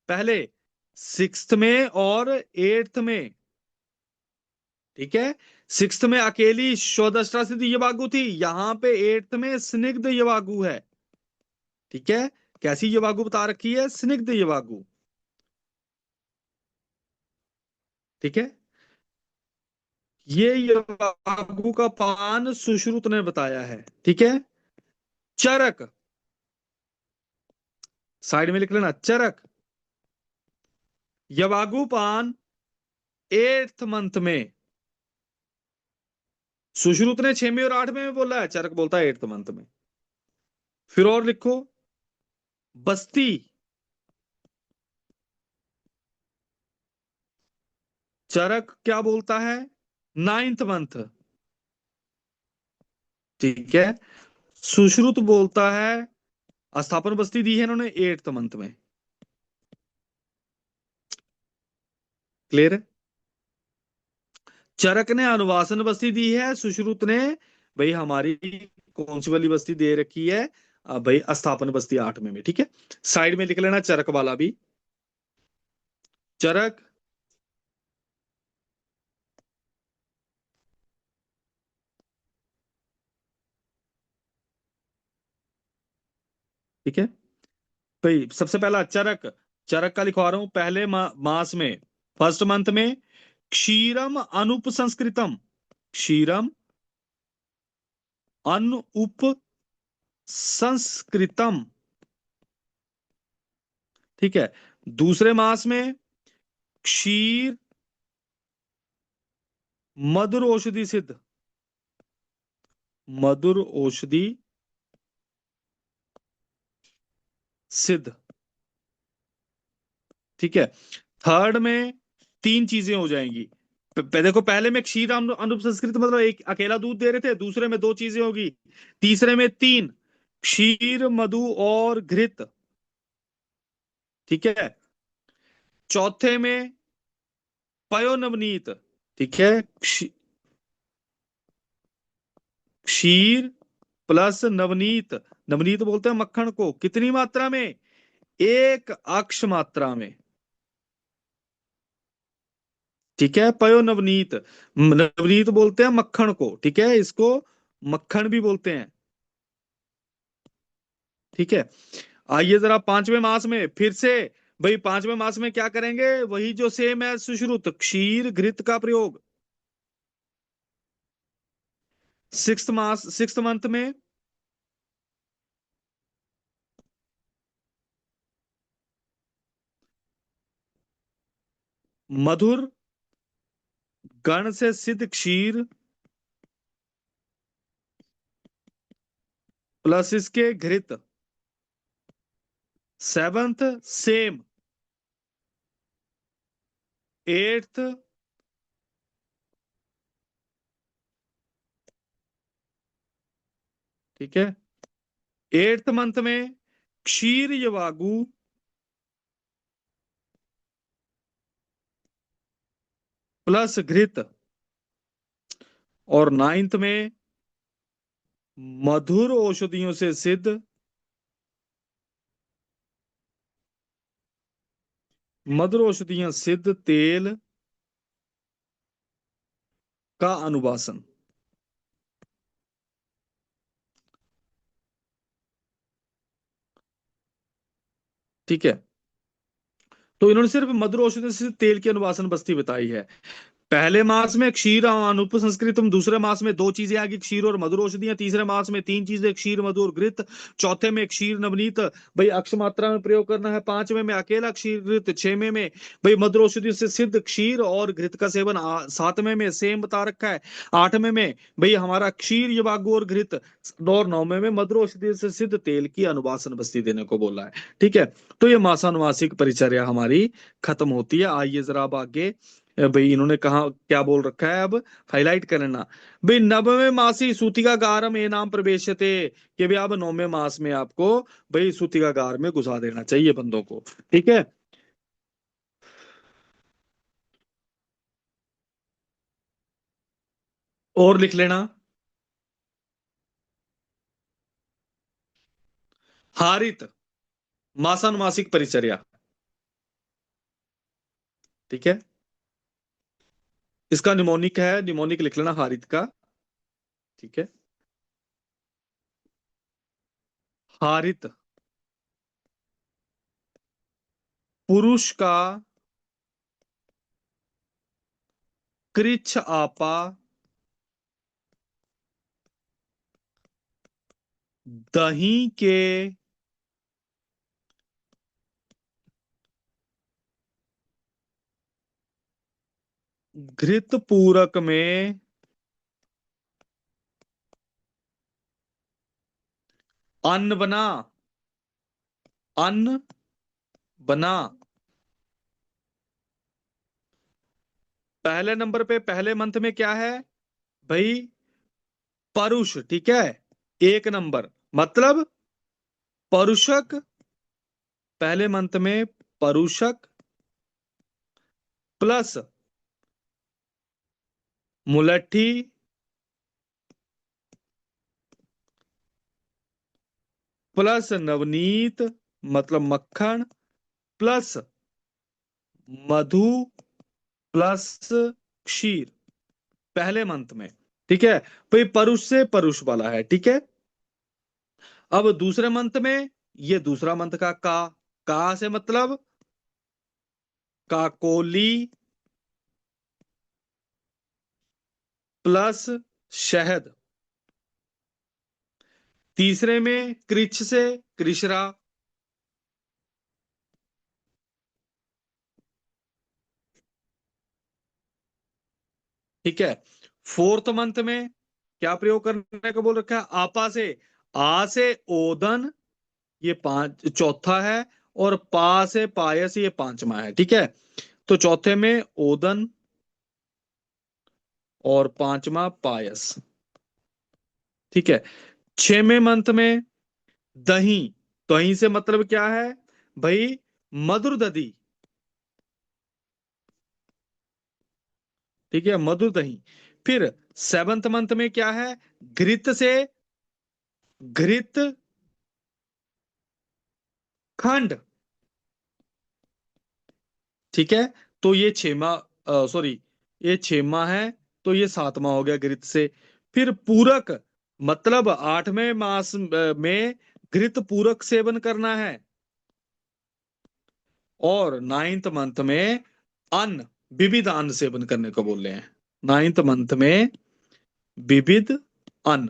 पहले 6th में और 8th में। ठीक है, 6th में अकेली शोधस्ट्रा सिद्धि यवागु थी, यहां पे 8th में स्निग्ध यवागु है। ठीक है, कैसी यवागु बता रखी है, स्निग्ध यवागु। ठीक है, ये यवागु का पान सुश्रुत ने बताया है। ठीक है, चरक, साइड में लिख लेना चरक, यवागु पान 8th मंथ में, सुश्रुत ने 6वें और 8वें में बोला है, चरक बोलता है 8th मंथ में। फिर और लिखो, बस्ती चरक क्या बोलता है, 9th मंथ। ठीक है, सुश्रुत बोलता है, स्थापन बस्ती दी है इन्होंने 8th मंथ में। क्लियर है, चरक ने अनुवासन बस्ती दी है, सुश्रुत ने भाई हमारी कौन सी वाली बस्ती दे रखी है, भाई स्थापन बस्ती 8वें में। ठीक है, साइड में लिख लेना चरक वाला भी, चरक, ठीक है भाई, सबसे पहला चरक, चरक का लिखवा रहा हूं, पहले मास में, फर्स्ट मंथ में क्षीरम अनुपसंस्कृतम, क्षीरम अनुपसंस्कृतम। ठीक है, दूसरे मास में क्षीर मधुर औषधि सिद्ध, मधुर औषधि सिद्ध। ठीक है। थर्ड में तीन चीजें हो जाएंगी। देखो पहले में क्षीर अनुपसंस्कृत मतलब एक अकेला दूध दे रहे थे, दूसरे में दो चीजें होगी, तीसरे में तीन, क्षीर मधु और घृत। ठीक है। चौथे में पयोनवनीत। ठीक है। क्षीर प्लस नवनीत। नवनीत बोलते हैं मक्खन को, कितनी मात्रा में? एक अक्ष मात्रा में। ठीक है। पयो नवनीत। नवनीत बोलते हैं मक्खन को, ठीक है, इसको मक्खन भी बोलते हैं। ठीक है। आइए जरा पांचवें मास में फिर से, भाई पांचवें मास में क्या करेंगे, वही जो सेम है सुश्रुत, क्षीर घृत का प्रयोग। सिक्स्थ मास, सिक्स्थ मंथ में मधुर गण से सिद्ध क्षीर प्लस इसके घृत। Seventh same. एट्थ ठीक है, एट्थ मंथ में क्षीर यवागु प्लस घृत। और नाइन्थ में मधुर औषधियों से सिद्ध, मधुर औषधियां सिद्ध तेल का अनुवासन। ठीक है। तो इन्होंने सिर्फ मधुर औषधि से तेल की अनुवासन बस्ती बताई है। पहले मास में क्षीर अनुप संस्कृतम, दूसरे मास में दो चीजें आ गई, क्षीर और मधुर औषधियां, तीसरे मास में तीन चीजें, क्षीर मधु और घृत, चौथे में क्षीर नवनीत, भाई अक्ष मात्रा में प्रयोग करना है, पांचवें में अकेला क्षीर घृत, छठवें में भाई मधुर औषधि से सिद्ध क्षीर और घृत का सेवन, सातवें में सेम बता रखा है, आठवें में भाई हमारा क्षीर यवागु और घृत, और नौवें में मधुर औषधि से सिद्ध तेल की अनुवासन बस्ती देने को बोला है। ठीक है। तो ये मासानुवासिक परिचर्या हमारी खत्म होती है। आइए जरा अब आगे, भाई इन्होंने कहा क्या बोल रखा है, अब हाईलाइट करना। भाई नवमे मासी सूतिकागारम ए नाम प्रवेशते, कि भाई अब नौवें मास में आपको भाई सूतिकागार में घुसा देना चाहिए बंदों को। ठीक है। और लिख लेना, हारित मासानुमासिक परिचर्या। ठीक है। इसका निमोनिक है, निमोनिक लिख लेना हारित का। ठीक है। हारित पुरुष का कृच्छ आपा दही के घृत पूरक में अन्न बना, अन्न बना। पहले नंबर पे पहले मंथ में क्या है भाई, परुष। ठीक है। एक नंबर मतलब परुषक, पहले मंथ में परुषक प्लस मुलट्ठी प्लस नवनीत मतलब मक्खन प्लस मधु प्लस क्षीर, पहले मंथ में। ठीक है। भाई परुष से परुष वाला है। ठीक है। अब दूसरे मंथ में, ये दूसरा मंथ का से मतलब काकोली प्लस शहद, तीसरे में कृच्छ से कृष्णा, ठीक है। फोर्थ मंथ में क्या प्रयोग करने को बोल रखा है, आपा से, आ से ओदन ये पांच चौथा है, और पा से पायस ये पांचवा है, ठीक है। तो चौथे में ओदन और पांचवा पायस, ठीक है। छवें मंथ में दही, दही से मतलब क्या है भाई, मधुर दधी, ठीक है, मधुर दही। फिर सेवंथ मंथ में क्या है, घृत से घृत खंड, ठीक है। तो ये छेमा, सॉरी, ये छेमा है, तो ये सातवां हो गया घृत से। फिर पूरक, मतलब आठवें मास में घृत पूरक सेवन करना है। और नाइन्थ मंथ में अन्न, विविध अन्न सेवन करने को बोल रहे हैं। नाइन्थ मंथ में विविध अन्न,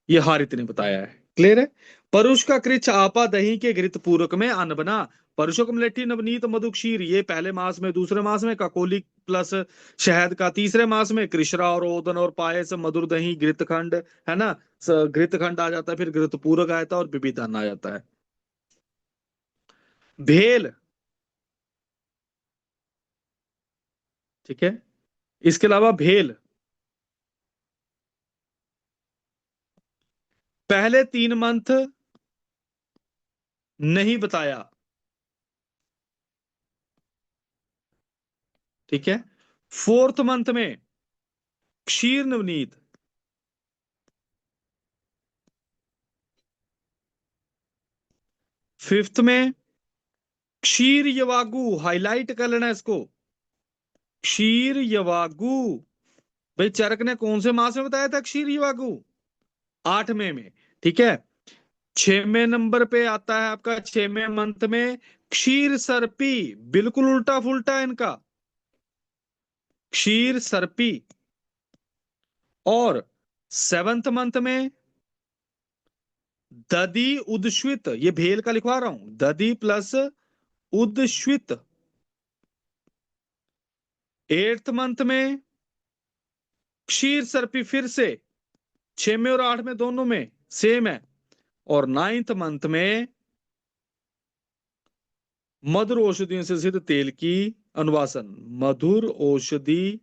ये हारित ने बताया है। क्लियर है। परुष का कृच्छ आपा दही के घृत पूरक में अन्न बना। परुषो कमलेठी नवनीत मधु क्षीर, ये पहले मास में। दूसरे मास में ककोली प्लस शहद का। तीसरे मास में कृष्णा और ओदन और पायस, मधुर दही, घृत खंड, है ना। घृत खंड आ जाता है, फिर घृत पूरक आ जाता है, और विविध अन्न आ जाता है। भेल, ठीक है। इसके अलावा भेल पहले 3 मंथ नहीं बताया, ठीक है। फोर्थ मंथ में क्षीर नवनीत, फिफ्थ में क्षीर यवागु, हाईलाइट कर लेना इसको, क्षीर यवागु। भाई चरक ने कौन से मास में बताया था क्षीर यवागु, आठवें में, ठीक है। छवें नंबर पे आता है आपका, छवें मंथ में क्षीर सर्पी, बिल्कुल उल्टा फुल्टा है इनका, क्षीर सर्पी। और सेवंथ मंथ में दधि उद्श्वित, ये भेल का लिखवा रहा हूं, दधि प्लस उद्श्वित। एट्थ मंथ में क्षीर सर्पी, फिर से छवें और आठवें दोनों में सेम है। और नाइन्थ मंथ में मधुर औषधियों से सिद्ध तेल की अनुवासन, मधुर औषधि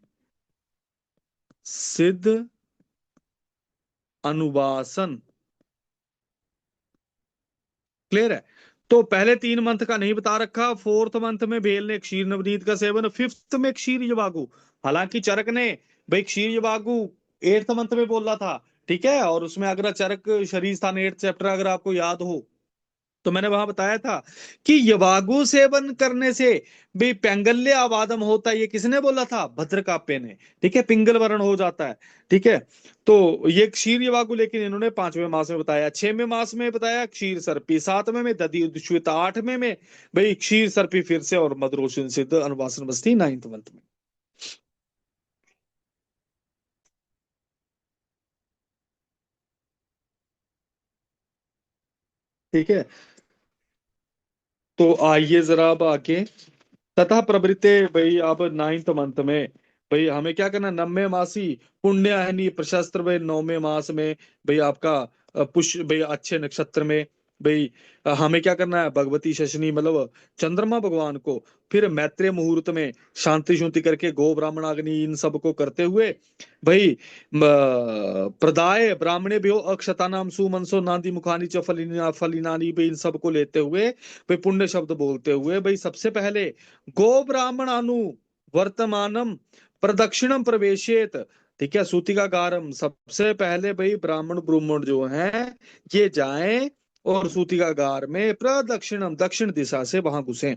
सिद्ध अनुवासन। क्लियर है। तो पहले 3 मंथ का नहीं बता रखा। फोर्थ मंथ में भेल ने क्षीर नवनीत का सेवन, फिफ्थ में क्षीर यवागु। हालांकि चरक ने भाई क्षीर यवागु एट्थ मंथ में बोला था, ठीक है। और उसमें अगर चरक शरीर स्थान 8 चैप्टर अगर आपको याद हो, तो मैंने वहां बताया था कि यवागु सेवन करने से भी पैंगल्य आवादम होता है। ये किसने बोला था, भद्रकाप्य ने, ठीक है। पिंगल वर्ण हो जाता है, ठीक है। तो ये क्षीर यवागु, लेकिन इन्होंने 5वें मास में बताया। 6वें मास में बताया क्षीर सर्पी, 7वें में दधि उद्श्वित, 8वें में भाई क्षीर सर्पी फिर से, और मधुरोशन सिद्ध अनुवासन बस्ती 9th मंथ में। ठीक है। तो आइए जरा अब आगे, तथा प्रवृत्ते, भाई अब 9th मंथ में भाई हमें क्या करना, 9वें मासी पुण्यहनी प्रशस्त्र, भाई 9वें मास में भाई आपका पुष्य, भाई अच्छे नक्षत्र में भाई हमें क्या करना है, भगवती शशनी मतलब चंद्रमा भगवान को, फिर मैत्रेय मुहूर्त में शांति शुंति करके गो ब्राह्मण अग्नि इन सब को करते हुए भाई प्रदाय ब्राह्मणे भ्यो अक्षतानाम सुमनसो नांदी मुखानी च फलिनानी भाई इन सब को लेते हुए भाई पुण्य शब्द बोलते हुए भाई सबसे पहले गो ब्राह्मण अनु वर्तमानम प्रदक्षिणम प्रवेशेत, ठीक है, सूतिकागारम। सबसे पहले भाई ब्राह्मण ब्राह्मण जो हैं ये जाएं और सूतिकागार में प्रदक्षिणम, दक्षिण दिशा से वहां घुसे,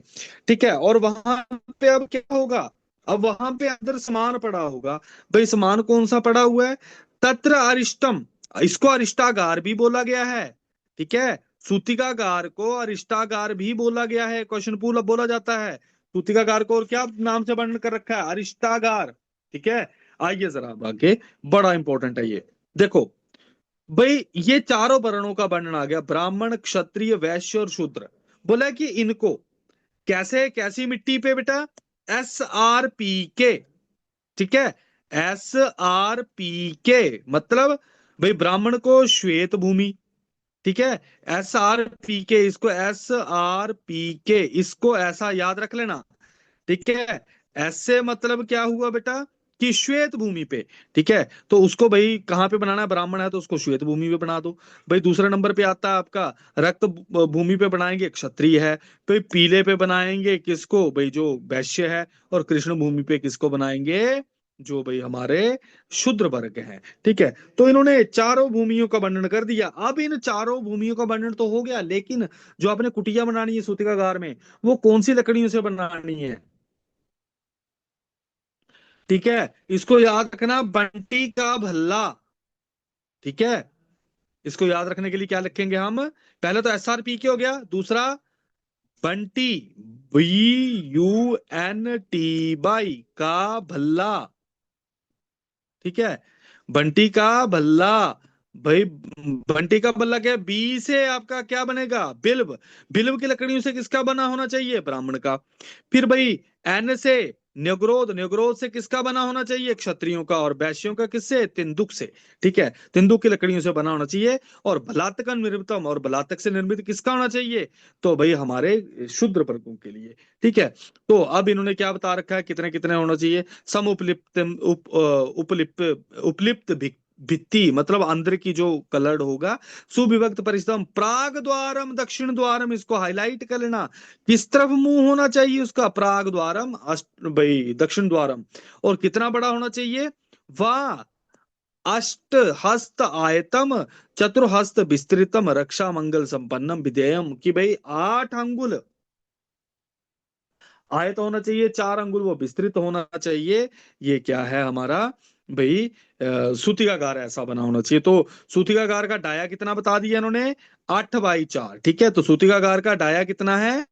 ठीक है। और वहां पे अब क्या होगा, अब वहां पे अंदर सामान पड़ा होगा। भाई सामान कौन सा पड़ा हुआ है, तत्र अरिष्टम, इसको अरिष्टागार भी बोला गया है, ठीक है। सूतिकागार को अरिष्टागार भी बोला गया है, क्वेश्चन पूल बोला जाता है। सूतिकागार को और क्या नाम से वर्णन कर रखा है, अरिष्टागार, ठीक है। आइए जरा अब आगे, बड़ा इंपॉर्टेंट है ये, देखो भाई ये चारों वर्णों का वर्णन आ गया, ब्राह्मण क्षत्रिय वैश्य और शूद्र। बोला कि इनको कैसे, कैसी मिट्टी पे बेटा, SRP के, ठीक है। SRP के मतलब भाई ब्राह्मण को श्वेत भूमि, ठीक है। SRPK, इसको SRPK, इसको ऐसा याद रख लेना। ठीक है। ऐसे मतलब क्या हुआ बेटा कि श्वेत भूमि पे। ठीक है, तो उसको भाई कहाँ पे बनाना है, ब्राह्मण है तो उसको श्वेत भूमि पे बना दो। भाई दूसरे नंबर पे आता है आपका रक्त भूमि पे बनाएंगे क्षत्रिय है। भाई पीले पे बनाएंगे किसको, भाई जो वैश्य है। और कृष्ण भूमि पे किसको बनाएंगे, जो भाई हमारे शूद्र वर्ग हैं। ठीक है, तो इन्होंने चारों भूमियों का वर्णन कर दिया। अब इन चारों भूमियों का वर्णन तो हो गया, लेकिन जो आपने कुटिया बनानी है सूतिकागार में, वो कौन सी लकड़ियों से बनानी है। ठीक है, इसको याद रखना, बंटी का भल्ला। ठीक है, इसको याद रखने के लिए क्या लिखेंगे हम, पहले तो SRP हो गया, दूसरा बंटी, BUNT का भल्ला। ठीक है, बंटी का भल्ला। भाई बंटी का भल्ला क्या है, बी से आपका क्या बनेगा, बिल्व। बिल्व की लकड़ियों से किसका बना होना चाहिए, ब्राह्मण का। फिर भाई एन से न्यग्रोध, न्यग्रोध से किसका बना होना चाहिए, क्षत्रियों का। और वैश्यों का किससे, तिंदुक से। ठीक है, तिंदुक की लकड़ियों से बना होना चाहिए। और बलातक निर्मितम, और बलातक से निर्मित किसका होना चाहिए, तो भाई हमारे शूद्र वर्गों के लिए। ठीक है, तो अब इन्होंने क्या बता रखा है, कितने कितने होना चाहिए, सम उपलिप्त उपलिप्त उपलिप्त भित्ति, मतलब अंदर की जो कलर्ड होगा। सुविभक्त परिश्रम, प्राग द्वारम दक्षिण द्वारम, इसको हाईलाइट कर लेना। किस तरफ मुंह होना चाहिए उसका, प्राग द्वारम, अष्ट भाई दक्षिण द्वारम। और कितना बड़ा होना चाहिए, वाह, अष्ट हस्त आयतम, चतुर्हस्त विस्तृतम, रक्षा मंगल संपन्नम विधेयम, कि भाई 8 अंगुल आयत होना चाहिए, 4 अंगुल वो विस्तृत होना चाहिए। ये क्या है हमारा, भाई सूतिकागार ऐसा बना होना चाहिए। तो सूतिकागार का डाया कितना बता दिया इन्होंने, 8/4। ठीक है, तो सूतिकागार का डाया कितना है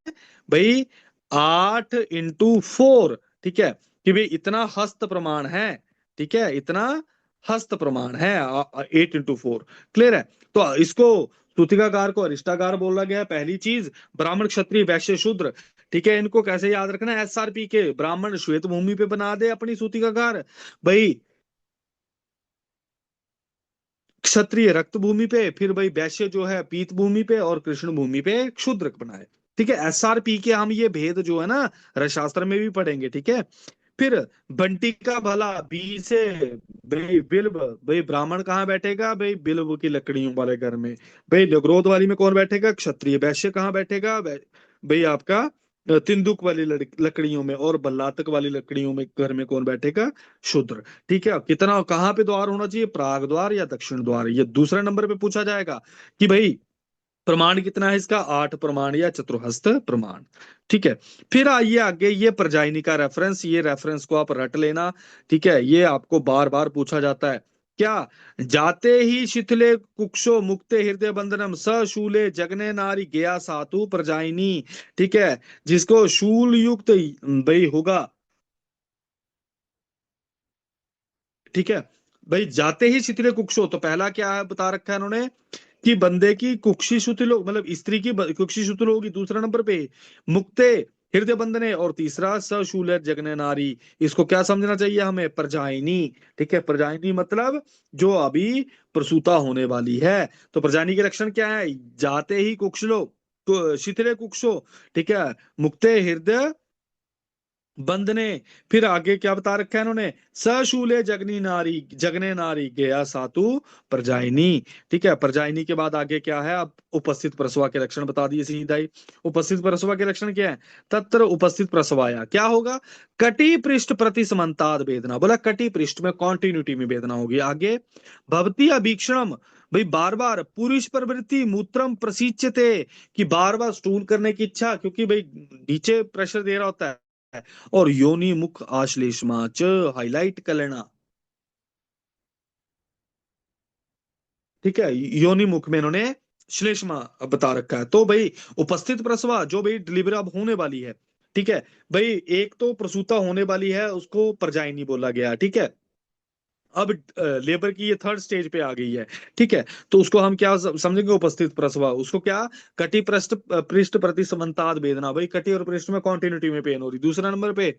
भाई, 8x4। ठीक है, कि भाई इतना हस्त प्रमाण है। ठीक है, इतना हस्त प्रमाण है, 8x4। क्लियर है, तो इसको सूतिकागार को अरिष्टागार बोला गया है, पहली चीज। ब्राह्मण क्षत्रिय वैश्य शूद्र, ठीक है, इनको कैसे याद रखना है, SRPK, ब्राह्मण श्वेत भूमि पे बना दे अपनी सूती का घर, भाई क्षत्रिय रक्त भूमि पे, फिर भाई वैश्य जो है पीत भूमि पे, और कृष्ण भूमि पे क्षुद्र बनाए। ठीक है, SRPK, हम ये भेद जो है ना रसशास्त्र में भी पढ़ेंगे। ठीक है, फिर बंटी का भला, बी से भाई बिल्व, भाई ब्राह्मण कहाँ बैठेगा, भाई बिल्व की लकड़ियों वाले घर में। भाई नगरोध वाली में कौन बैठेगा, क्षत्रिय। वैश्य कहाँ बैठेगा, भाई आपका तिंदुक वाली लकड़ियों में। और बल्लातक वाली लकड़ियों में घर में कौन बैठेगा, शूद्र। ठीक है, कितना कहाँ पे द्वार होना चाहिए, प्राग द्वार या दक्षिण द्वार, ये दूसरे नंबर पे पूछा जाएगा। कि भाई प्रमाण कितना है इसका, 8 प्रमाण या चतुर्हस्त प्रमाण। ठीक है, फिर आइए आगे, ये प्रजाइनी का रेफरेंस, ये रेफरेंस को आप रट लेना। ठीक है, ये आपको बार बार पूछा जाता है। क्या, जाते ही शिथिले कुक्षो मुक्ते हृदय बंधनम सशूले जगने नारी गया सातु प्रजाइनी। ठीक है, जिसको शूल युक्त भाई होगा। ठीक है, भाई जाते ही शिथिले कुक्षो, तो पहला क्या है बता रखा है इन्होंने, कि बंदे की कुक्षी शुतुल मतलब स्त्री की कुक्षी शुतुल होगी, दूसरा नंबर पे मुक्ते हृदय बंधने, और तीसरा सशूल जगने नारी। इसको क्या समझना चाहिए हमें, प्रजाइनी। ठीक है, प्रजाइनी मतलब जो अभी प्रसूता होने वाली है। तो प्रजाइनी के लक्षण क्या है, जाते ही कुक्षलो, तो शिथिले कुक्षो। ठीक है, मुक्ते हृदय बंद ने। फिर आगे क्या बता रखा है इन्होंने, सशूले जगनी नारी, जगने नारी गया सातु प्रजाइनी। ठीक है, प्रजाइनी के बाद आगे क्या है, अब उपस्थित प्रसवा के लक्षण बता दिए सीधा ही। उपस्थित प्रसवा के लक्षण क्या है, तत्र उपस्थित प्रसवाया क्या होगा, कटी पृष्ठ प्रति समन्ताद वेदना, बोला कटी पृष्ठ में कॉन्टिन्यूटी में वेदना होगी। आगे भवती अभीक्षणम, भाई बार बार पुरुष प्रवृत्ति मूत्रम प्रसीच्यते, कि बार बार स्टूल करने की इच्छा, क्योंकि भाई नीचे प्रेशर दे रहा होता है। और योनि मुख आश्लेषमा च, हाईलाइट कर लेना। ठीक है, योनि मुख में इन्होंने श्लेष्मा बता रखा है। तो भाई उपस्थित प्रसवा, जो भाई डिलीवरी अब होने वाली है। ठीक है, भाई एक तो प्रसूता होने वाली है, उसको प्रजाइनी बोला गया। ठीक है, अब लेबर की ये थर्ड स्टेज पे आ गई है, ठीक है। तो उसको हम क्या समझेंगे, उपस्थित प्रसवा। उसको क्या, कटी पृष्ठ पृष्ठ प्रति समन्ताद वेदना, भाई कटी और पृष्ठ में कॉन्टिन्यूटी में पेन हो रही। दूसरा नंबर पे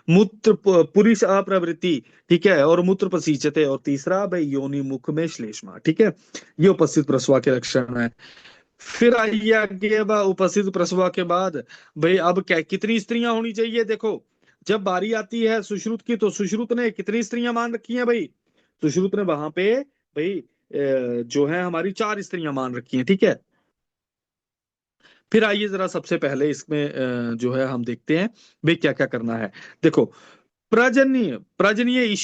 मूत्र पुरुष अप्रवृत्ति, ठीक है, और मूत्र पसीचते। और तीसरा भाई योनि मुख में श्लेष्मा, ठीक है। ये उपस्थित प्रसवा के लक्षण है। फिर आइए आगे, अब उपस्थित प्रसवा के बाद भाई अब क्या, कितनी स्त्रियां होनी चाहिए। देखो, जब बारी आती है सुश्रुत की, तो सुश्रुत ने कितनी स्त्रियां मान रखी हैं भाई, सुश्रुत ने वहां पे भाई जो है हमारी 4 स्त्रियां मान रखी हैं, ठीक है। फिर आइए जरा सबसे पहले इसमें जो है हम देखते हैं भाई क्या क्या करना है। देखो, प्रजन्य प्रजनीय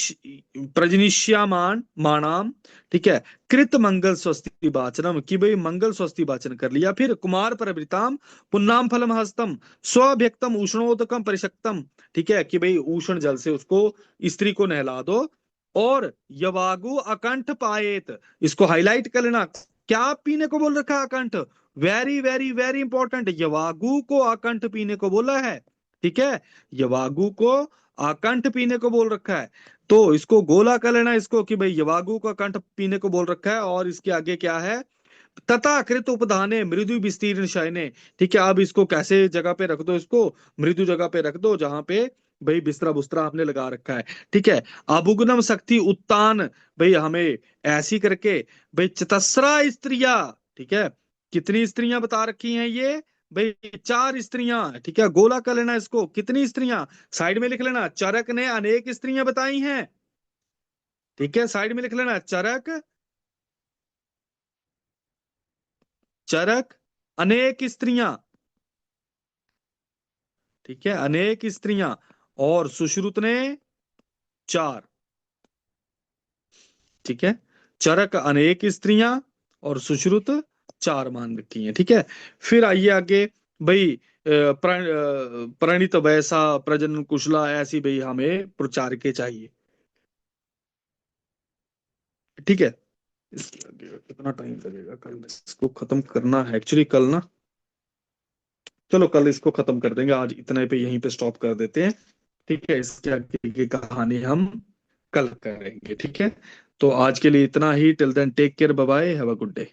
प्रजनिष्यामान माणाम, ठीक है, कृत मंगल स्वस्ति वाचनम, कि भाई मंगल स्वस्ति वाचन कर लिया। फिर कुमार प्रवृताम पुन्नाम फलम हस्तम स्वभ्यक्तम उष्णोदकम परिशक्तम, ठीक है, कि भाई उष्ण जल से उसको, स्त्री को नहला दो। और यवागु अकंठ पाएत, इसको हाईलाइट कर लेना। क्या पीने को बोल रखा है, अकंठ। वेरी वेरी वेरी इंपॉर्टेंट, यवागु को अकंठ पीने को बोला है, ठीक है। यवागु को आकंठ पीने को बोल रखा है। तो इसको गोला कर लेना इसको, कि भाई यवागु का कंठ पीने को बोल रखा है। और इसके आगे क्या है, तथा कृत उपधाने मृदु विस्तीर्ण शयने, ठीक है। अब इसको कैसे जगह पे रख दो, इसको मृदु जगह पे रख दो जहां पे भाई बिस्तरा बुस्तरा आपने लगा रखा है, ठीक है। अभुग्नम शक्ति उत्तान, भाई हमें ऐसी करके भाई चतस्रा स्त्रिया, ठीक है। कितनी स्त्रियां बता रखी हैं ये भाई, 4 स्त्रियां, ठीक है। गोला कर लेना इसको, कितनी स्त्रियां, साइड में लिख लेना, चरक ने अनेक स्त्रियां बताई हैं, ठीक है। साइड में लिख लेना, चरक, चरक अनेक स्त्रियां, ठीक है, अनेक स्त्रियां। और सुश्रुत ने 4, ठीक है। चरक अनेक स्त्रियां और सुश्रुत 4 मान रखी हैं, ठीक है। फिर आइए आगे भाई, प्रणीत वैसा प्रजनन कुशला, ऐसी भाई हमें प्रचार के चाहिए, ठीक है। इसके आगे कितना टाइम लगेगा, कल इसको खत्म करना है एक्चुअली, कल ना, चलो कल इसको खत्म कर देंगे, आज इतने पे यहीं पे स्टॉप कर देते हैं, ठीक है। इसके आगे की कहानी हम कल करेंगे, ठीक है। तो आज के लिए इतना ही, till then take care, bye bye, have a good day.